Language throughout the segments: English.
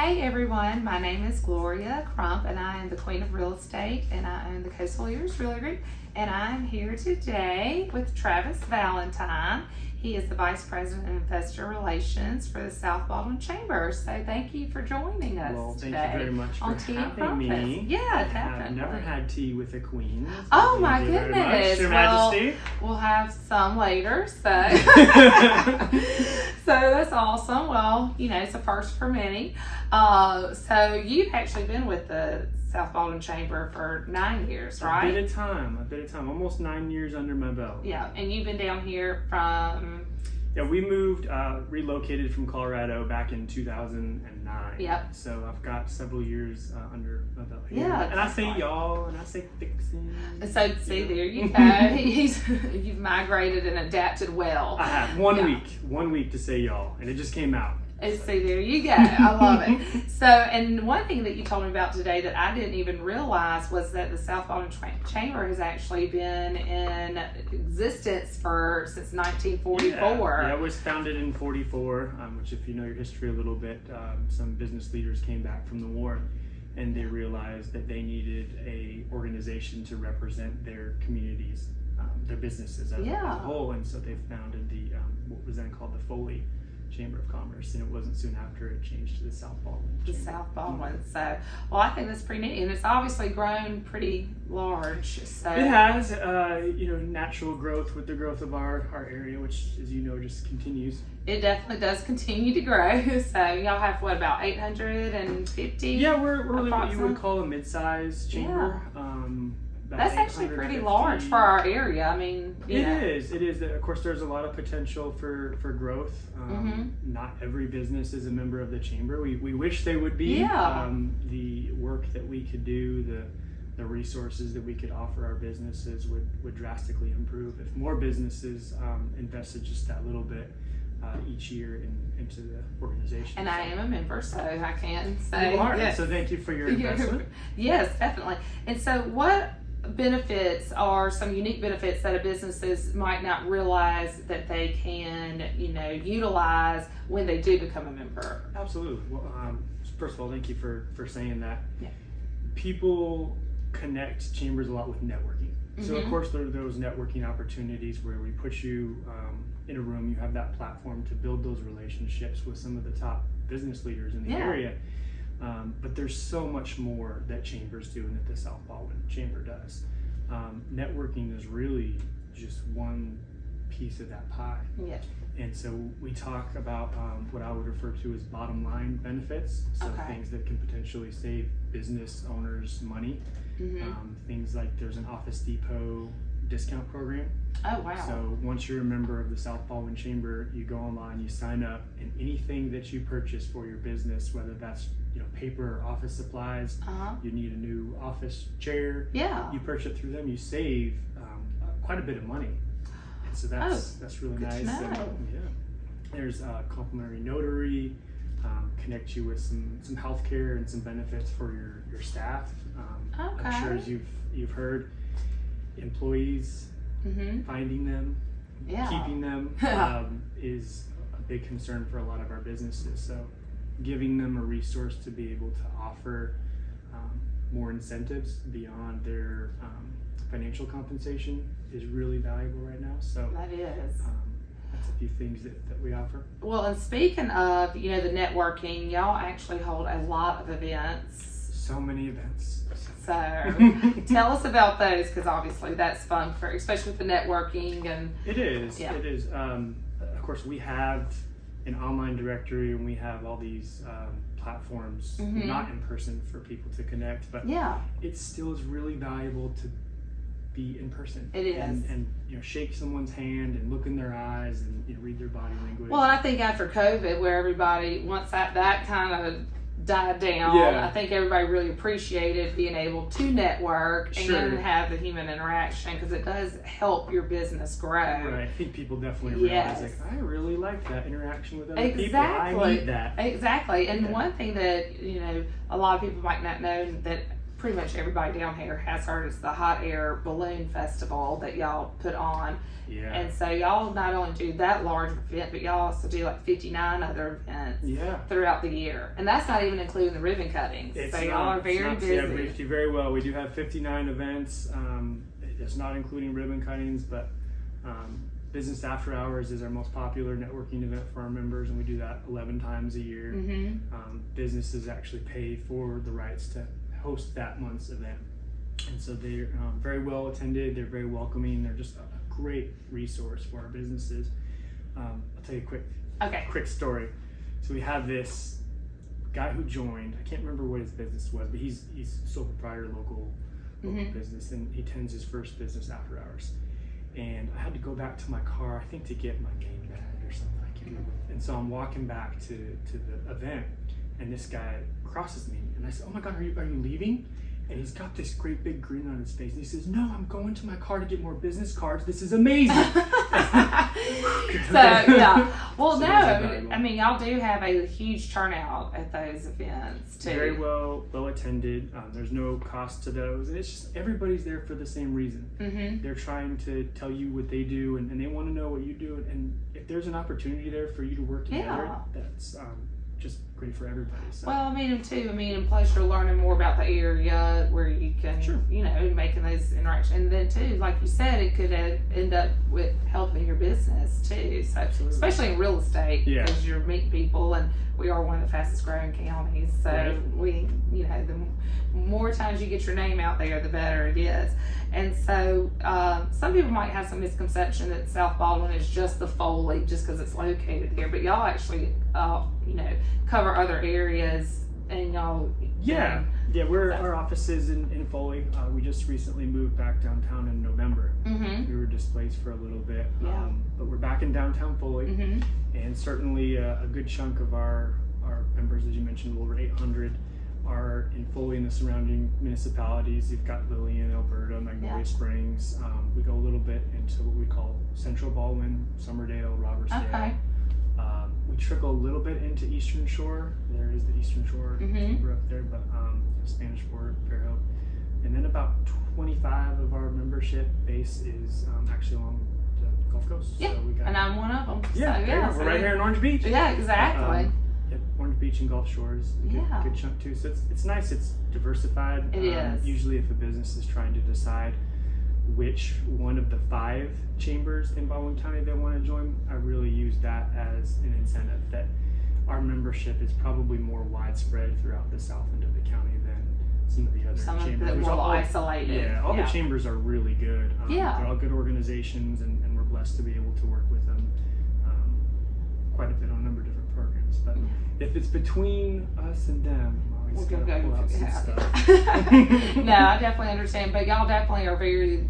Hey everyone, my name is Gloria Crump and I am the Queen of Real Estate and I own the Coastal Leaders Realty Group, and I'm here today with Travis Valentine. He is the Vice President of Investor Relations for the South Baldwin Chamber. So thank you for joining us Well, thank today you very much for having Crumpets. me. Yeah, I've definitely. never had tea with a queen. Oh Thank my you very goodness. much, Your Well, Majesty. we'll have some later, so so that's awesome. Well, it's a first for many. So you've actually been with the South Baldwin Chamber for 9 years, right? A bit of time. Almost 9 years under my belt. Yeah, and you've been down here from... Yeah, we moved, relocated from Colorado back in 2009. Yep. So I've got several years under my belt here. Yeah, and I say y'all, and I say fixing. So see, there you go. You've migrated and adapted well. I have one week to say y'all, and it just came out. And see, there you go. I love it. So, and one thing that you told me about today that I didn't even realize was that the South Baldwin Chamber has actually been in existence since 1944. Yeah, it was founded in 44, which if you know your history a little bit, some business leaders came back from the war and they realized that they needed a organization to represent their communities, their businesses as a whole, and so they founded the what was then called the Foley Chamber of Commerce, and it wasn't soon after it changed to the South Baldwin Chamber. The South Baldwin. So, well, I think that's pretty neat, and it's obviously grown pretty large. So it has, natural growth with the growth of our area, which, as you know, just continues. It definitely does continue to grow. So y'all have what, about 850? Yeah, we're really what you would call a mid-sized chamber. Yeah. That's actually pretty large for our area. I mean, it is. Of course, there's a lot of potential for growth. Not every business is a member of the chamber. We wish they would be. Yeah. The work that we could do, the resources that we could offer our businesses would drastically improve if more businesses invested just that little bit each year into the organization. And I am a member, so I can say you are. Yes. So thank you for your investment. Yes, definitely. And so what benefits are some unique benefits that a businesses might not realize that they can, utilize when they do become a member? Absolutely. Well, first of all, thank you for saying that. Yeah. People connect chambers a lot with networking. So of course there are those networking opportunities where we put you in a room, you have that platform to build those relationships with some of the top business leaders in the area. But there's so much more that chambers do and that the South Baldwin Chamber does. Networking is really just one piece of that pie. Yes. And so we talk about what I would refer to as bottom line benefits. So things that can potentially save business owners money. Things like there's an Office Depot discount program. Oh, wow. So once you're a member of the South Baldwin Chamber, you go online, you sign up, and anything that you purchase for your business, whether that's paper or office supplies, you need a new office chair, you purchase it through them, you save quite a bit of money. And so that's really nice. There's a complimentary notary, connect you with some healthcare and some benefits for your staff. I'm sure as you've heard, employees, finding them, keeping them is a big concern for a lot of our businesses. So giving them a resource to be able to offer more incentives beyond their financial compensation is really valuable right now. So that is. That's a few things that we offer. Well, and speaking of, the networking, y'all actually hold a lot of events. So many events. So tell us about those, because obviously that's fun especially with the networking and. It is. Yeah. It is. Of course, we have an online directory and we have all these platforms, not in person for people to connect, but it still is really valuable to be in person. It is. And shake someone's hand and look in their eyes and read their body language. Well, I think after COVID, where everybody, once that kind of died down, I think everybody really appreciated being able to network and have the human interaction, because it does help your business grow. Right. I think people definitely realize, I really like that interaction with other people. I need that. Exactly. And one thing that, a lot of people might not know that pretty much everybody down here has heard, it's the Hot Air Balloon Festival that y'all put on. Yeah. And so y'all not only do that large event, but y'all also do like 59 other events throughout the year. And that's not even including the ribbon cuttings. So y'all are very busy. Yeah, we do very well. We do have 59 events. It's not including ribbon cuttings, but Business After Hours is our most popular networking event for our members, and we do that 11 times a year. Businesses actually pay for the rights to host that month's event. And so they're very well attended, they're very welcoming, they're just a great resource for our businesses. I'll tell you a quick story. So we have this guy who joined, I can't remember what his business was, but he's sole proprietor, local business, and he attends his first Business After Hours. And I had to go back to my car, I think to get my game bag or something, I can't remember. And so I'm walking back to the event, and this guy crosses me, and I said, "Oh my God, are you leaving?" And he's got this great big grin on his face, and he says, "No, I'm going to my car to get more business cards. This is amazing." So yeah, well, so no, I mean y'all do have a huge turnout at those events too. Very well attended. There's no cost to those, and it's just everybody's there for the same reason. They're trying to tell you what they do, and they want to know what you do. And if there's an opportunity there for you to work together, that's just great for everybody. So. Well, I mean, and plus you're learning more about the area where you can, making those interactions. And then too, like you said, it could end up with helping your business too. So, especially in real estate, because you're meeting people, and we are one of the fastest growing counties. So we, the more times you get your name out there, the better it is. And so some people might have some misconception that South Baldwin is just the Foley, just because it's located here. But y'all actually, cover other areas, and y'all. Our office is in Foley. We just recently moved back downtown in November. We were displaced for a little bit, but we're back in downtown Foley, and certainly a good chunk of our members, as you mentioned, over 800, are in Foley and the surrounding municipalities. You've got Lillian, Alberta, Magnolia Springs. We go a little bit into what we call Central Baldwin, Somerdale, Robertsdale. We trickle a little bit into Eastern Shore. There is the Eastern Shore chamber up there, but Spanish Fort, Fairhope. And then about 25 of our membership base is actually along the Gulf Coast. Yeah, so and I'm one of them. Yeah, we're right here in Orange Beach. Yeah, exactly. Orange Beach and Gulf Shores, good chunk too. So it's nice, it's diversified. It is. Usually if a business is trying to decide which one of the 5 chambers in Baldwin County they want to join, I really use that as an incentive that our membership is probably more widespread throughout the south end of the county than some of the other chambers. Some more isolated. Yeah, all the chambers are really good. They're all good organizations, and we're blessed to be able to work with them quite a bit on a number of different programs. But if it's between us and them, we'll go out some stuff. No, I definitely understand, but y'all definitely are very,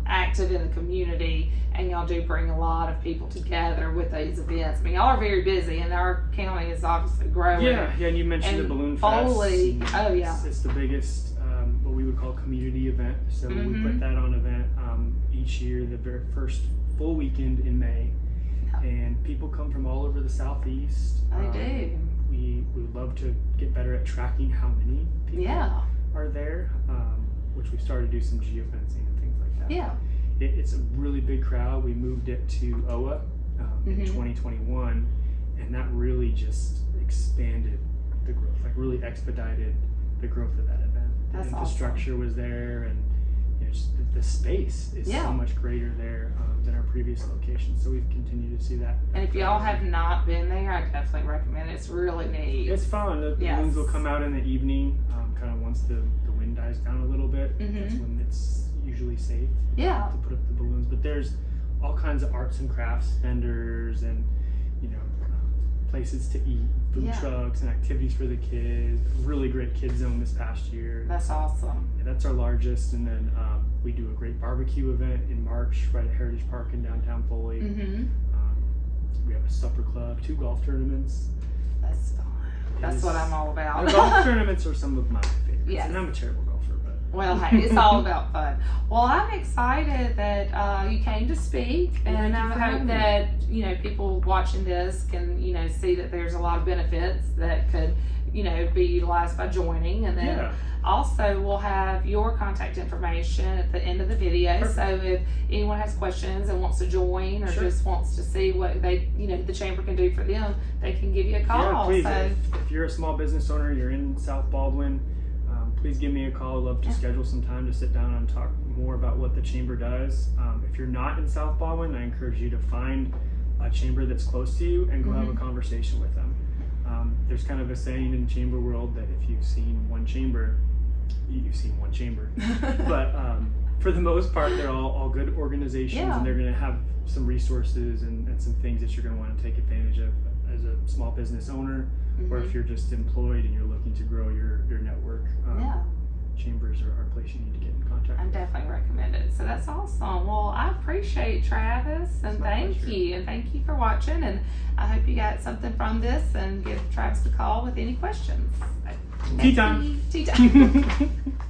active in the community, and y'all do bring a lot of people together with these events. I mean, y'all are very busy, and our county is obviously growing. Yeah, and you mentioned the Balloon Fest. Foley, it's the biggest, what we would call community event. So we put that on event each year, the very first full weekend in May, and people come from all over the southeast. They do. We would love to get better at tracking how many people are there, which we started to do some geofencing and things like that. Yeah. It's a really big crowd. We moved it to OA in 2021, and that really just expanded the growth, like really expedited the growth of that event. That's the infrastructure was there, and just the space is so much greater there than our previous location. So we've continued to see that. And if y'all have not been there, I definitely recommend it. It's really neat. It's fun. The balloons will come out in the evening, kind of once the wind dies down a little bit. That's when it's usually safe to put up the balloons. But there's all kinds of arts and crafts vendors, and places to eat, food trucks and activities for the kids. Really great kids zone this past year. That's awesome. Yeah, that's our largest. And then we do a great barbecue event in March right at Heritage Park in downtown Foley. We have a supper club, 2 golf tournaments. That's fun. That's what I'm all about. The golf tournaments are some of my favorites. Yes. And I'm a terrible golfer, but Well, hey, it's all about fun. Well, I'm excited that you came to speak, and I hope that people watching this can see that there's a lot of benefits that could be utilized by joining, and then also we'll have your contact information at the end of the video. Perfect. So if anyone has questions and wants to join or just wants to see what they the chamber can do for them, they can give you a call. Yeah, please. So, if you're a small business owner, you're in South Baldwin, please give me a call. I'd love to schedule some time to sit down and talk more about what the chamber does. If you're not in South Baldwin, I encourage you to find a chamber that's close to you and go have a conversation with them. There's kind of a saying in chamber world that if you've seen one chamber, you've seen one chamber. But for the most part, they're all good organizations, and they're going to have some resources and some things that you're going to want to take advantage of as a small business owner, or if you're just employed and you're looking to grow your network. Chambers are a place you need to get in contact I with. definitely recommend it. So that's awesome. Well, I appreciate Travis, and thank you. And thank you for watching. And I hope you got something from this, and give Travis a call with any questions. Tea time. Tea time.